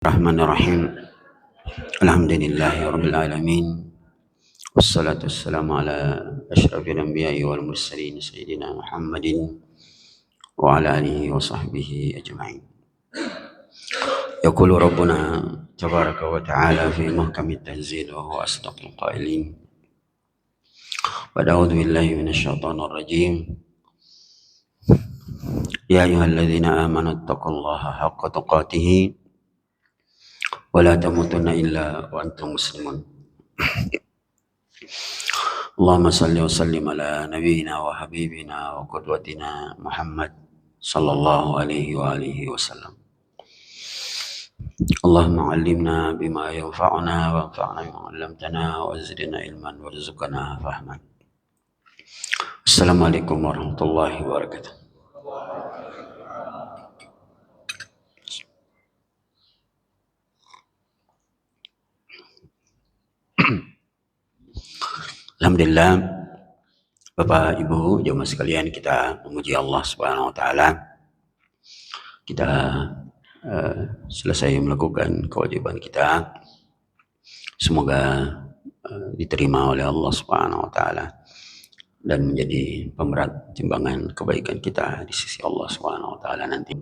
Bismillahirrahmanirrahim. Alhamdulillahirabbil alamin. Wassalatu wassalamu ala asyrafil anbiya'i wal mursalin sayyidina Muhammadin wa ala alihi wa sahbihi ajma'in. Yaqulu rabbuna tabaraka wa ta'ala fi muhkamit tanzil wa huwa asdaqul qailin. Wa a'udzu billahi minasyaitonir rajim. Ya ayyuhalladzina amanu taqullaha haqqa tuqatih wa la tamutunna illa wa antum muslimun. Allahumma salli wa sallim ala nabiyyina wa habibina wa qudwatina Muhammad sallallahu alaihi wa alihi wasallam. Allahumma 'allimna bima yanfa'una wanfa'na bima 'allamtana wa zidna ilman warzuqna fahman. Assalamualaikum warahmatullahi wabarakatuh. Alhamdulillah, Bapak Ibu jemaah sekalian, kita memuji Allah Subhanahu wa taala. Kita selesai melakukan kewajiban kita. Semoga diterima oleh Allah Subhanahu wa taala dan menjadi pemberat timbangan kebaikan kita di sisi Allah Subhanahu wa taala nanti.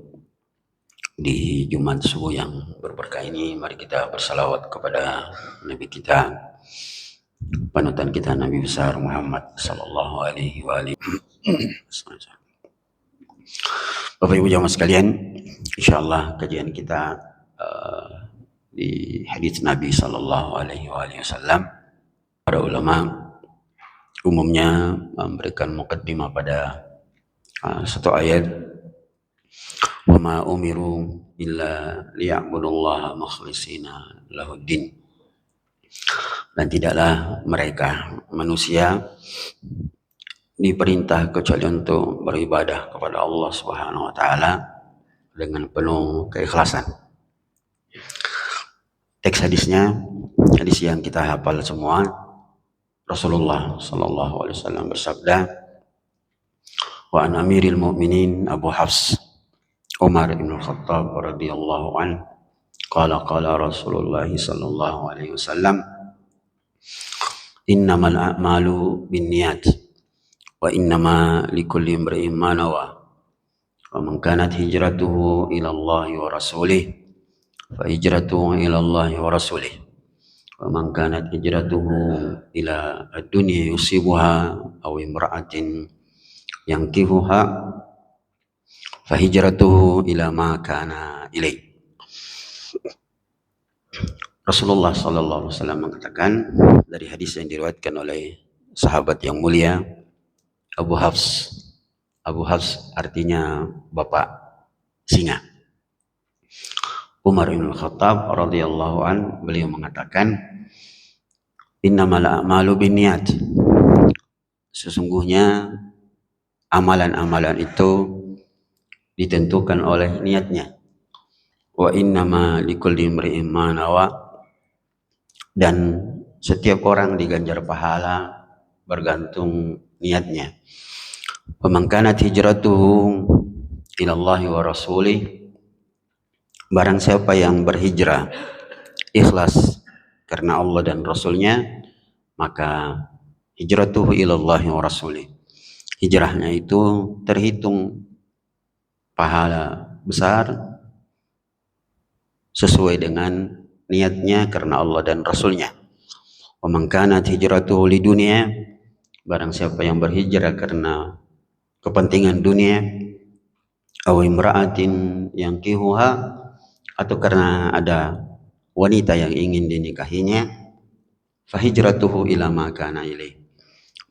Di Jumat subuh yang berberkah ini, mari kita bersalawat kepada Nabi kita, panutan kita, Nabi besar Muhammad sallallahu alaihi wa alihi. Bapak Ibu jamaah sekalian, insyaallah kajian kita di hadis Nabi sallallahu alaihi wasallam. Para ulama umumnya memberikan muqaddimah pada satu ayat, wa ma umiru illa liya'budullaha mukhlishina lahuddin. Dan tidaklah mereka manusia diperintah kecuali untuk beribadah kepada Allah Subhanahu wa taala dengan penuh keikhlasan. Teks hadisnya, hadis yang kita hafal semua. Rasulullah sallallahu alaihi wasallam bersabda, wa an amiril mu'minin Abu Hafs Umar bin Khattab radhiyallahu an qala Rasulullah sallallahu alaihi wasallam, innamal a'malu binniyat wa innama likulli imri'in ma nawa wa man kanat hijratuhu ila Allah wa rasulih fa hijratuhu ila Allah wa rasulih wa man kanat hijratuhu ila ad-dunya yusibuha aw imra'atin yankihuha fa hijratuhu ila ma kana ilaihi. Rasulullah sallallahu alaihi wasallam mengatakan dari hadis yang diriwayatkan oleh sahabat yang mulia Abu Hafs. Abu Hafs artinya bapak singa. Umar bin Khattab radhiyallahu an, beliau mengatakan, innamal a'malu binniyat. Sesungguhnya amalan-amalan itu ditentukan oleh niatnya. Wa innama likulli imri'in ma nawa. Dan setiap orang diganjar pahala bergantung niatnya. Faman kanat hijratuhu ila Allah wa rasulih, barang siapa yang berhijrah ikhlas karena Allah dan Rasulnya, maka hijratuhu ila Allah wa rasulih, hijrahnya itu terhitung pahala besar sesuai dengan niatnya karena Allah dan Rasulnya. Wa man kanat hijratuhu lidunya, barang siapa yang berhijrah karena kepentingan dunia, aw imra'atin yankihuha, atau karena ada wanita yang ingin dinikahinya, fa hijratuhu ila ma kana ilaih,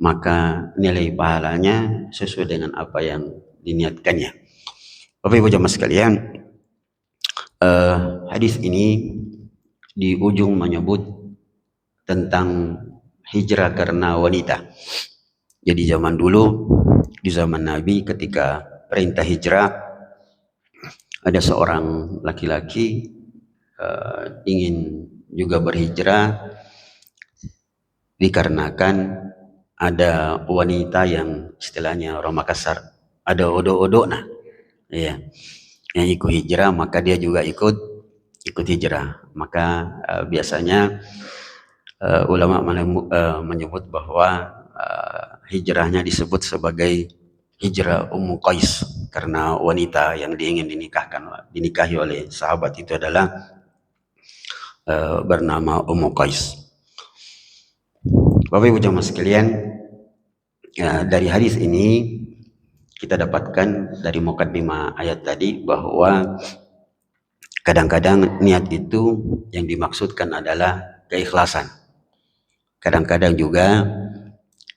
maka nilai pahalanya sesuai dengan apa yang diniatkannya. Bapak Ibu jamaah sekalian, hadis ini di ujung menyebut tentang hijrah karena wanita. Jadi zaman dulu, di zaman Nabi, ketika perintah hijrah, ada seorang laki-laki ingin juga berhijrah dikarenakan ada wanita yang istilahnya orang Makassar ada odo-odo nah, ya, yang ikut hijrah, maka dia juga ikut ikut hijrah. Maka biasanya ulama menyebut bahwa hijrahnya disebut sebagai hijrah Ummu Qais, karena wanita yang ingin dinikahi oleh sahabat itu adalah bernama Ummu Qais. Bapak Ibu jamaah sekalian, dari hadis ini kita dapatkan dari mukaddimah ayat tadi bahwa kadang-kadang niat itu yang dimaksudkan adalah keikhlasan. Kadang-kadang juga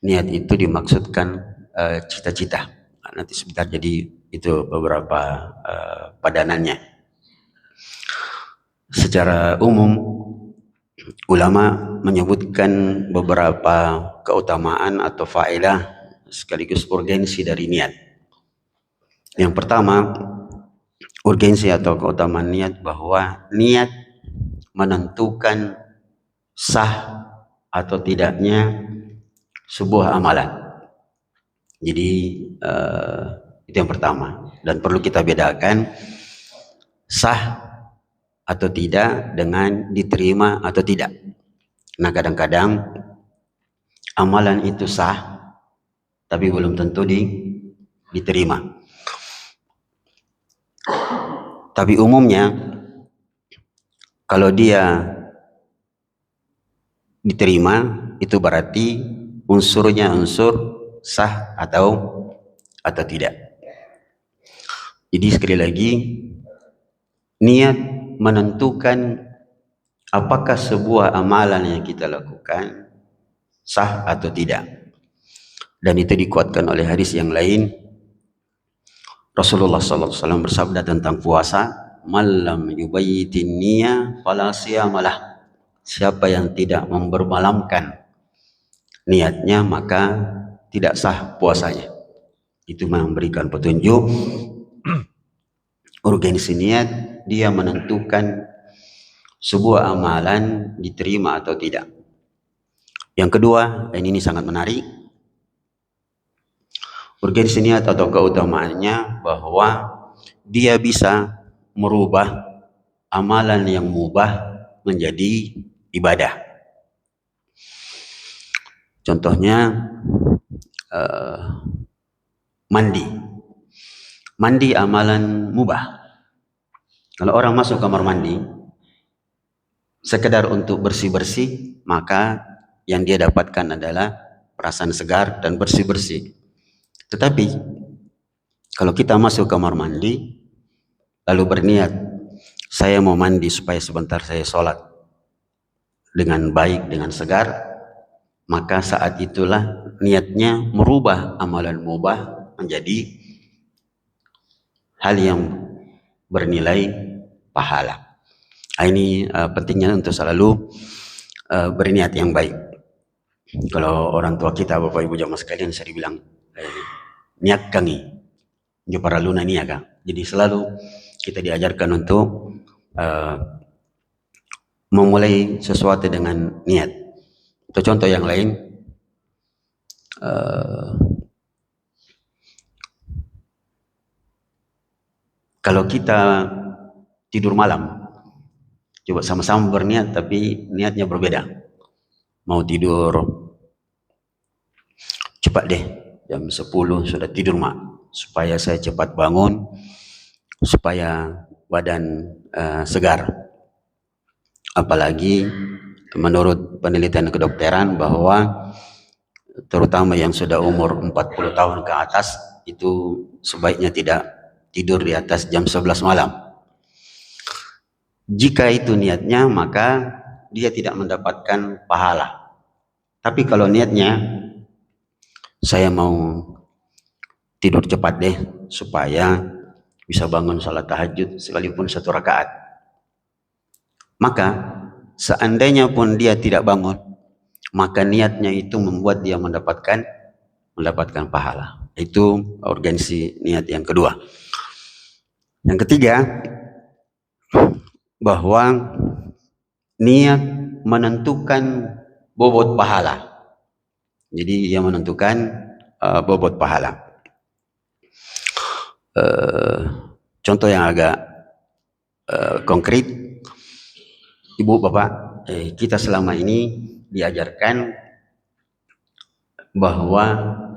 niat itu dimaksudkan cita-cita. Nanti sebentar, jadi itu beberapa padanannya. Secara umum ulama menyebutkan beberapa keutamaan atau faedah sekaligus urgensi dari niat. Yang pertama, urgensi atau keutamaan niat, bahwa niat menentukan sah atau tidaknya sebuah amalan. Jadi itu yang pertama, dan perlu kita bedakan sah atau tidak dengan diterima atau tidak. Nah, kadang-kadang amalan itu sah tapi belum tentu diterima. Tapi umumnya kalau dia diterima, itu berarti unsurnya unsur sah atau tidak. Jadi sekali lagi, niat menentukan apakah sebuah amalan yang kita lakukan sah atau tidak. Dan itu dikuatkan oleh hadis yang lain. Rasulullah SAW bersabda tentang puasa, "Malam yubayyitin niyah fala siyamalah." Siapa yang tidak membermalamkan niatnya, maka tidak sah puasanya. Itu memberikan petunjuk urgensi niat, dia menentukan sebuah amalan diterima atau tidak. Yang kedua, ini sangat menarik, urgensi niat atau keutamaannya bahwa dia bisa merubah amalan yang mubah menjadi ibadah. Contohnya mandi amalan mubah. Kalau orang masuk kamar mandi sekedar untuk bersih-bersih, maka yang dia dapatkan adalah perasaan segar dan bersih-bersih. Tetapi kalau kita masuk kamar mandi lalu berniat, saya mau mandi supaya sebentar saya sholat dengan baik, dengan segar, maka saat itulah niatnya merubah amalan mubah menjadi hal yang bernilai pahala. Ini pentingnya untuk selalu berniat yang baik. Kalau orang tua kita, Bapak Ibu jamaah sekalian, saya dibilang niat kangi para luna niaga. Jadi selalu kita diajarkan untuk memulai sesuatu dengan niat. Atau contoh yang lain, kalau kita tidur malam, coba sama-sama berniat tapi niatnya berbeda. Mau tidur cepat deh, jam 10 sudah tidur mak, supaya saya cepat bangun, supaya badan segar. Apalagi menurut penelitian kedokteran bahwa terutama yang sudah umur 40 tahun ke atas itu sebaiknya tidak tidur di atas jam 11 malam. Jika itu niatnya, maka dia tidak mendapatkan pahala. Tapi kalau niatnya, saya mau tidur cepat deh supaya bisa bangun salat tahajud sekalipun 1 rakaat, maka seandainya pun dia tidak bangun, maka niatnya itu membuat dia mendapatkan pahala. Itu urgensi niat yang kedua. Yang ketiga, bahwa niat menentukan bobot pahala. Jadi dia menentukan bobot pahala. Contoh yang agak konkret, Ibu, Bapak, kita selama ini diajarkan bahwa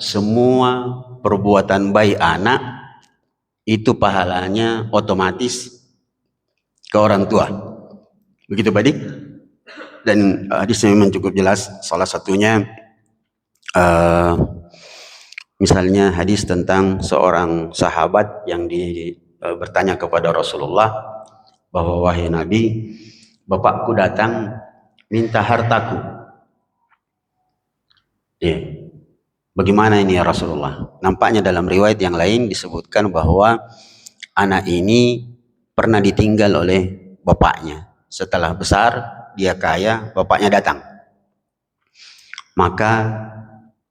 semua perbuatan baik anak itu pahalanya otomatis ke orang tua. Begitu, Pak Dik? Dan hadisnya memang cukup jelas. Salah satunya misalnya hadis tentang seorang sahabat yang bertanya kepada Rasulullah bahwa, wahai Nabi, bapakku datang minta hartaku. Ya. Bagaimana ini ya Rasulullah? Nampaknya dalam riwayat yang lain disebutkan bahwa anak ini pernah ditinggal oleh bapaknya. Setelah besar, dia kaya, bapaknya datang. Maka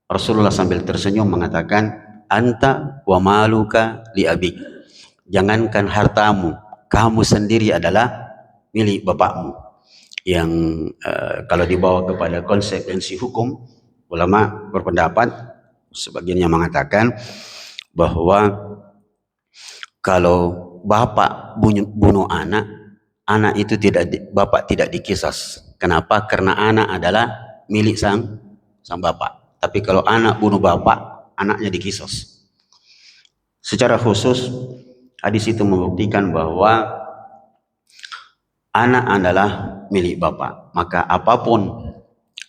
Rasulullah sambil tersenyum mengatakan, anta wa maluka li abik. Jangankan hartamu, kamu sendiri adalah milik bapakmu. Yang kalau dibawa kepada konsekuensi hukum, ulama berpendapat, sebagian yang mengatakan bahwa kalau bapak bunuh anak, anak itu bapak tidak dikisas. Kenapa? Karena anak adalah milik sang bapak. Tapi kalau anak bunuh bapak, anaknya dikisas. Secara khusus, hadis itu membuktikan bahwa anak adalah milik bapak. Maka apapun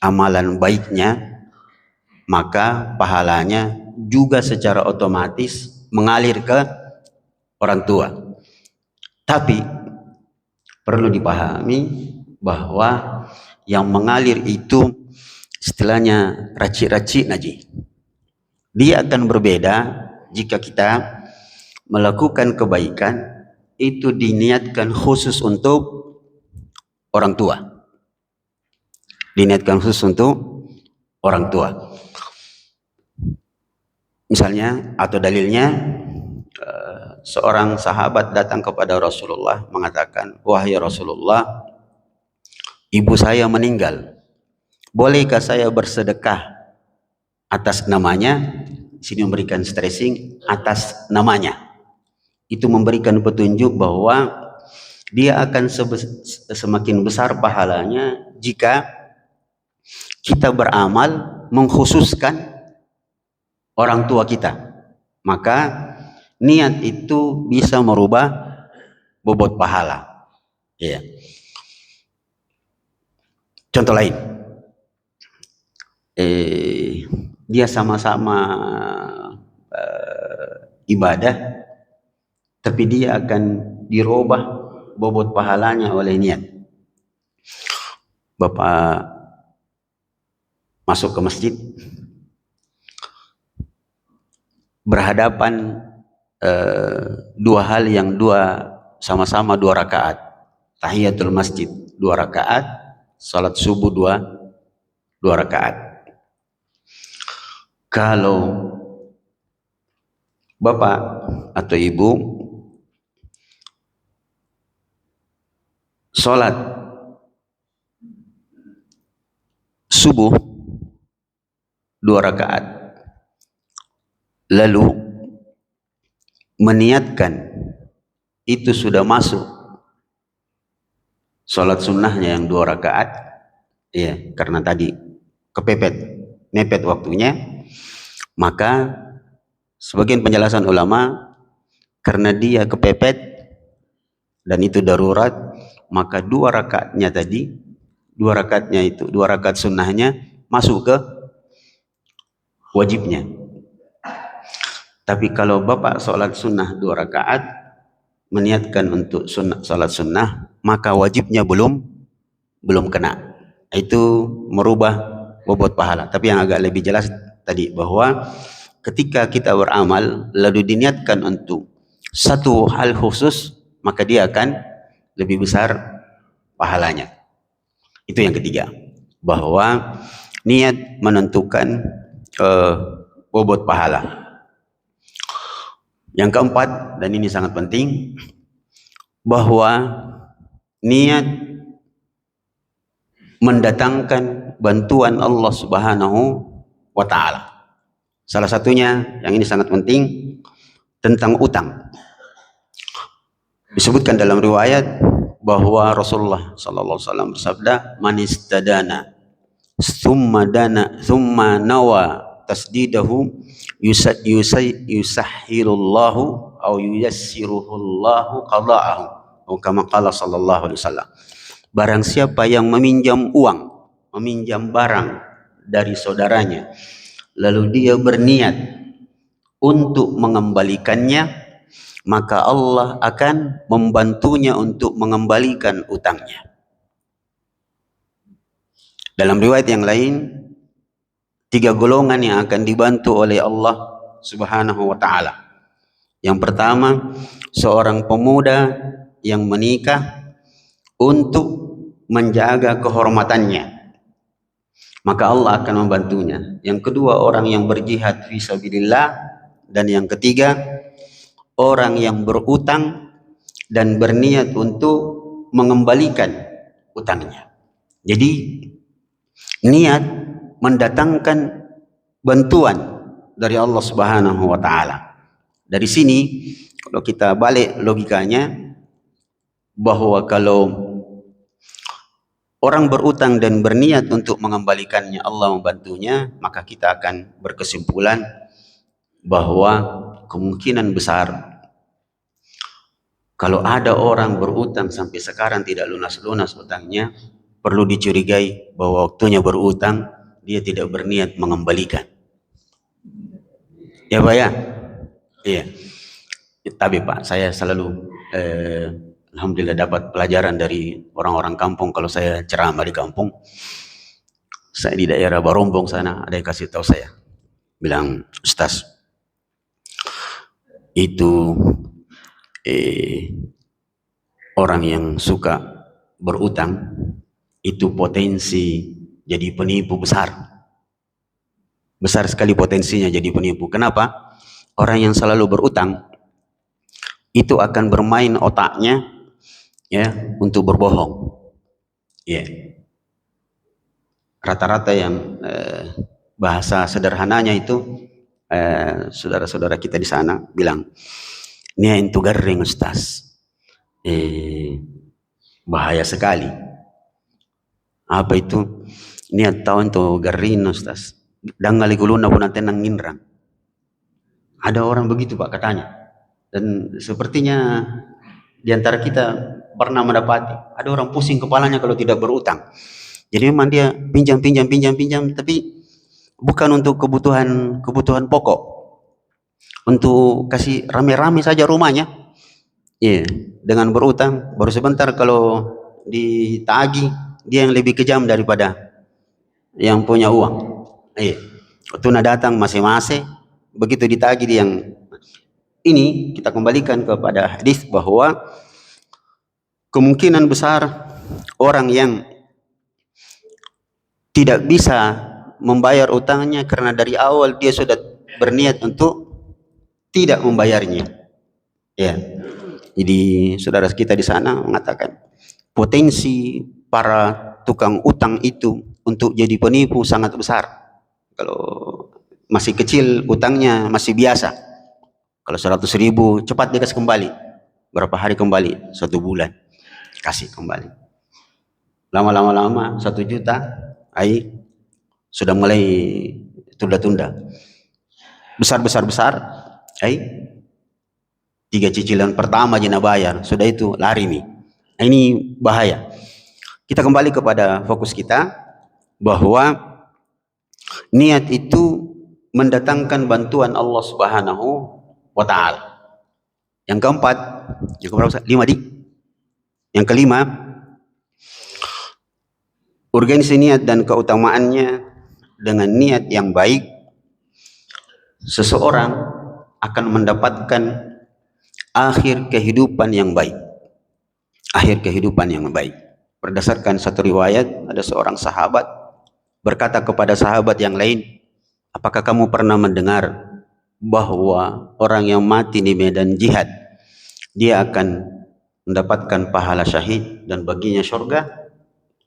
amalan baiknya, maka pahalanya juga secara otomatis mengalir ke orang tua. Tapi perlu dipahami bahwa yang mengalir itu istilahnya racik-racik naji. Dia akan berbeda jika kita melakukan kebaikan itu diniatkan khusus untuk orang tua. Diniatkan khusus untuk orang tua. Misalnya atau dalilnya, seorang sahabat datang kepada Rasulullah mengatakan, wahai Rasulullah, ibu saya meninggal. Bolehkah saya bersedekah atas namanya? Sini memberikan stressing atas namanya. Itu memberikan petunjuk bahwa dia akan semakin besar pahalanya jika kita beramal mengkhususkan orang tua kita. Maka niat itu bisa merubah bobot pahala. Ya. Contoh lain, dia sama-sama ibadah, tapi dia akan dirubah bobot pahalanya oleh niat. Bapak masuk ke masjid, berhadapan dua hal yang sama-sama 2 rakaat. Tahiyatul masjid 2 rakaat, salat subuh 2 rakaat. Kalau bapak atau ibu salat subuh 2 rakaat, lalu meniatkan itu sudah masuk salat sunnahnya yang 2 rakaat, ya, karena tadi mepet waktunya, maka sebagian penjelasan ulama, karena dia kepepet dan itu darurat, maka 2 rakaatnya tadi, 2 rakaat sunnahnya masuk ke wajibnya. Tapi kalau bapak sholat sunnah 2 rakaat, meniatkan untuk sholat sunnah, maka wajibnya belum kena. Itu merubah bobot pahala. Tapi yang agak lebih jelas tadi, bahwa ketika kita beramal lalu diniatkan untuk satu hal khusus, maka dia akan lebih besar pahalanya. Itu yang ketiga, bahwa niat menentukan bobot pahala. Yang keempat, dan ini sangat penting, bahwa niat mendatangkan bantuan Allah Subhanahu wa ta'ala. Salah satunya, yang ini sangat penting, tentang utang. Disebutkan dalam riwayat bahwa Rasulullah sallallahu alaihi wasallam bersabda, "Man istadana thumma nawa tasdidahu yusahhilullahu au yuyassiruhullahu qada'ahu." Atau kama qala sallallahu alaihi wasallam. Barang siapa yang meminjam uang, meminjam barang dari saudaranya, lalu dia berniat untuk mengembalikannya, maka Allah akan membantunya untuk mengembalikan utangnya. Dalam riwayat yang lain, 3 golongan yang akan dibantu oleh Allah Subhanahu wa taala. Yang pertama, seorang pemuda yang menikah untuk menjaga kehormatannya, maka Allah akan membantunya. Yang kedua, orang yang berjihad fi sabilillah, dan yang ketiga, orang yang berutang dan berniat untuk mengembalikan utangnya. Jadi niat mendatangkan bantuan dari Allah Subhanahu wa taala. Dari sini kalau kita balik logikanya, bahwa kalau orang berutang dan berniat untuk mengembalikannya, Allah membantunya, maka kita akan berkesimpulan bahwa kemungkinan besar kalau ada orang berutang sampai sekarang tidak lunas-lunas utangnya, perlu dicurigai bahwa waktunya berutang dia tidak berniat mengembalikan. Ya Pak ya? Iya. Tapi Pak, saya selalu alhamdulillah dapat pelajaran dari orang-orang kampung. Kalau saya ceramah di kampung, saya di daerah Barombong sana, ada yang kasih tahu saya, bilang, "Ustaz, itu orang yang suka berutang itu potensi jadi penipu besar. Besar sekali potensinya jadi penipu. Kenapa? Orang yang selalu berutang itu akan bermain otaknya ya untuk berbohong. Ya. Rata-rata yang bahasa sederhananya itu saudara-saudara kita di sana bilang, "Nia itu garing Ustaz." Bahaya sekali. Apa itu? Niat tahu itu garing Ustaz. Dangali guluna pun nanti nanginrang. Ada orang begitu Pak katanya. Dan sepertinya di antara kita pernah mendapati ada orang pusing kepalanya kalau tidak berutang. Jadi memang dia pinjam, tapi bukan untuk kebutuhan pokok, untuk kasih rame-rame saja rumahnya. Iya, dengan berutang baru sebentar kalau ditagih dia yang lebih kejam daripada yang punya uang. Iya, waktu datang masing-masing, begitu ditagih dia yang ini. Kita kembalikan kepada hadis bahwa kemungkinan besar orang yang tidak bisa membayar utangnya karena dari awal dia sudah berniat untuk tidak membayarnya. Ya. Jadi saudara kita di sana mengatakan potensi para tukang utang itu untuk jadi penipu sangat besar. Kalau masih kecil utangnya masih biasa. Kalau 100.000 cepat dia kasih kembali. Berapa hari kembali? 1 bulan. Kasih kembali. Lama-lama 1 juta, sudah mulai tunda-tunda. Besar, 3 cicilan pertama jina bayar, sudah itu lari nih. Ini bahaya. Kita kembali kepada fokus kita bahwa niat itu mendatangkan bantuan Allah Subhanahu wa taala. Yang keempat, yang keberapa? 5 di. Yang kelima, urgensi niat dan keutamaannya. Dengan niat yang baik, seseorang akan mendapatkan akhir kehidupan yang baik. Akhir kehidupan yang baik. Berdasarkan satu riwayat, ada seorang sahabat berkata kepada sahabat yang lain, "Apakah kamu pernah mendengar bahwa orang yang mati di medan jihad, dia akan mendapatkan pahala syahid dan baginya surga?"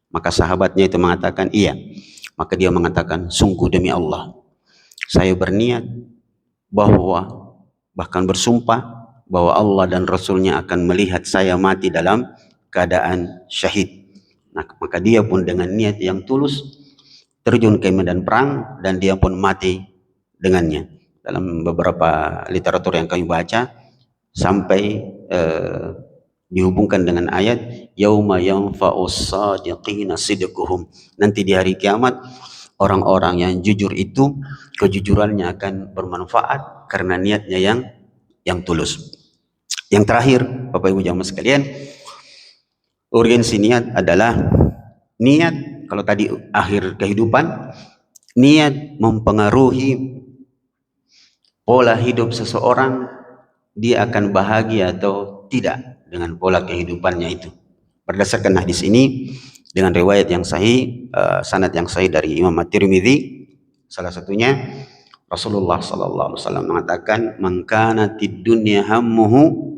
Maka sahabatnya itu mengatakan, "Iya." Maka dia mengatakan, "Sungguh demi Allah, saya berniat bahkan bersumpah bahwa Allah dan Rasulnya akan melihat saya mati dalam keadaan syahid. Nah, maka dia pun dengan niat yang tulus terjun ke medan perang dan dia pun mati dengannya. Dalam beberapa literatur yang kami baca sampai dihubungkan dengan ayat yauma yanfa'us shadiqina sidquhum, nanti di hari kiamat orang-orang yang jujur itu kejujurannya akan bermanfaat karena niatnya yang tulus. Yang terakhir, Bapak Ibu jamaah sekalian, urgensi niat adalah niat. Kalau tadi akhir kehidupan, niat mempengaruhi pola hidup seseorang, dia akan bahagia atau tidak dengan pola kehidupannya itu. Berdasarkan hadis ini dengan riwayat yang sahih, sanad yang sahih dari Imam At-Tirmidzi, salah satunya Rasulullah sallallahu alaihi wasallam mengatakan, "Man kanatid dunya hammuhu,"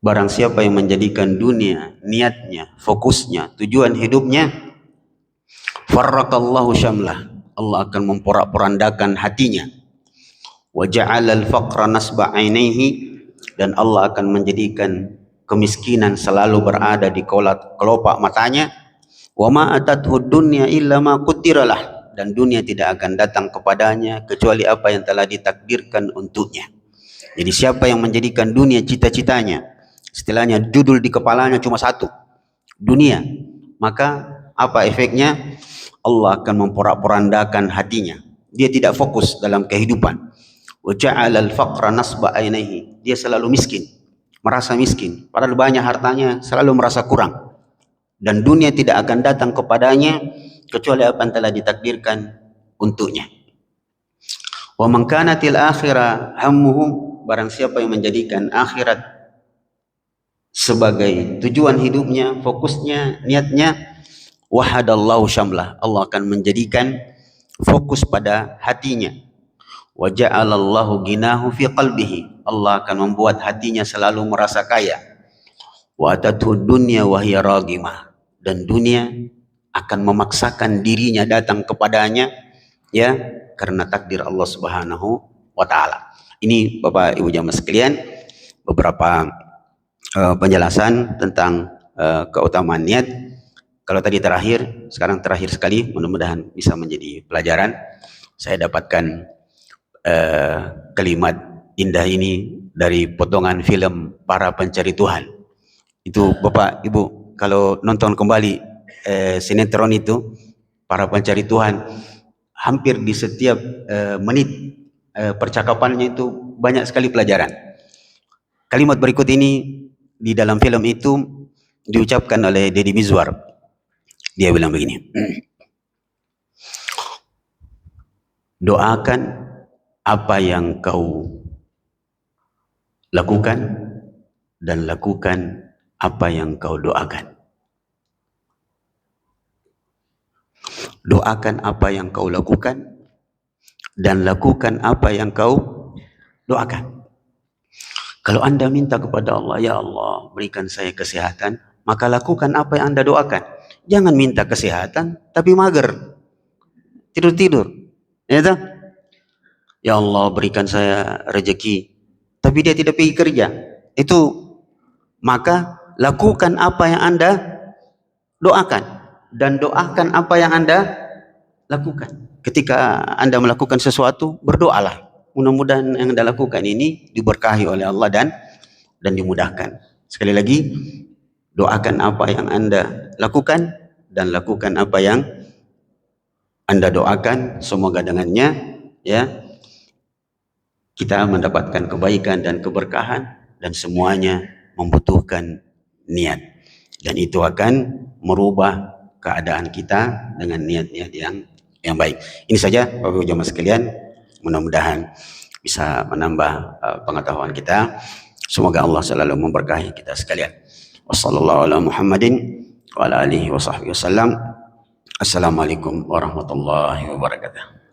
barang siapa yang menjadikan dunia niatnya, fokusnya, tujuan hidupnya, farraqallahu syamlah, Allah akan memporak-porandakan hatinya. Wa ja'alal faqra nasba 'ainaihi, dan Allah akan menjadikan kemiskinan selalu berada di kelopak matanya. Wa ma atathu dunya illa ma qutiralah, dan dunia tidak akan datang kepadanya kecuali apa yang telah ditakdirkan untuknya. Jadi siapa yang menjadikan dunia cita-citanya, istilahnya judul di kepalanya cuma satu, dunia, maka apa efeknya? Allah akan memporak-porandakan hatinya. Dia tidak fokus dalam kehidupan. Wa ja'alal faqra nasba 'ainaihi, dia selalu miskin, merasa miskin, padahal banyak hartanya, selalu merasa kurang. Dan dunia tidak akan datang kepadanya kecuali apa yang telah ditakdirkan untuknya. Wa man kanatil akhirah hammuhu, barang siapa yang menjadikan akhirat sebagai tujuan hidupnya, fokusnya, niatnya, wahadallahu syamlah, Allah akan menjadikan fokus pada hatinya. Wa ja'alallahu ginahu fi qalbihi, Allah akan membuat hatinya selalu merasa kaya. Wa atathu dunya wa hiya ragimah, dan dunia akan memaksakan dirinya datang kepadanya, ya, karena takdir Allah Subhanahu wa taala. Ini Bapak Ibu jamaah sekalian, beberapa penjelasan tentang keutamaan niat. Kalau tadi terakhir, sekarang terakhir sekali, mudah-mudahan bisa menjadi pelajaran. Saya dapatkan kalimat indah ini dari potongan film Para Pencari Tuhan. Itu Bapak Ibu kalau nonton kembali sinetron itu Para Pencari Tuhan, hampir di setiap menit percakapannya itu banyak sekali pelajaran. Kalimat berikut ini di dalam film itu diucapkan oleh Deddy Mizwar. Dia bilang begini, doakan apa yang kau lakukan dan lakukan apa yang kau doakan. Doakan apa yang kau lakukan dan lakukan apa yang kau doakan. Kalau Anda minta kepada Allah, ya Allah berikan saya kesehatan, maka lakukan apa yang Anda doakan. Jangan minta kesehatan tapi mager, tidur-tidur, ya tak? Ya Allah berikan saya rezeki, tapi dia tidak pergi kerja. Itu maka lakukan apa yang Anda doakan dan doakan apa yang Anda lakukan. Ketika Anda melakukan sesuatu, berdoalah. Mudah-mudahan yang Anda lakukan ini diberkahi oleh Allah dan dimudahkan. Sekali lagi, doakan apa yang Anda lakukan dan lakukan apa yang Anda doakan. Semoga dengannya, ya, kita mendapatkan kebaikan dan keberkahan, dan semuanya membutuhkan niat. Dan itu akan merubah keadaan kita dengan niat-niat yang baik. Ini saja Bapak Ibu jamaah sekalian, mudah-mudahan bisa menambah pengetahuan kita. Semoga Allah selalu memberkahi kita sekalian. Wassallallahu ala Muhammadin wa ala alihi wa sahbihi wasallam. Assalamualaikum warahmatullahi wabarakatuh.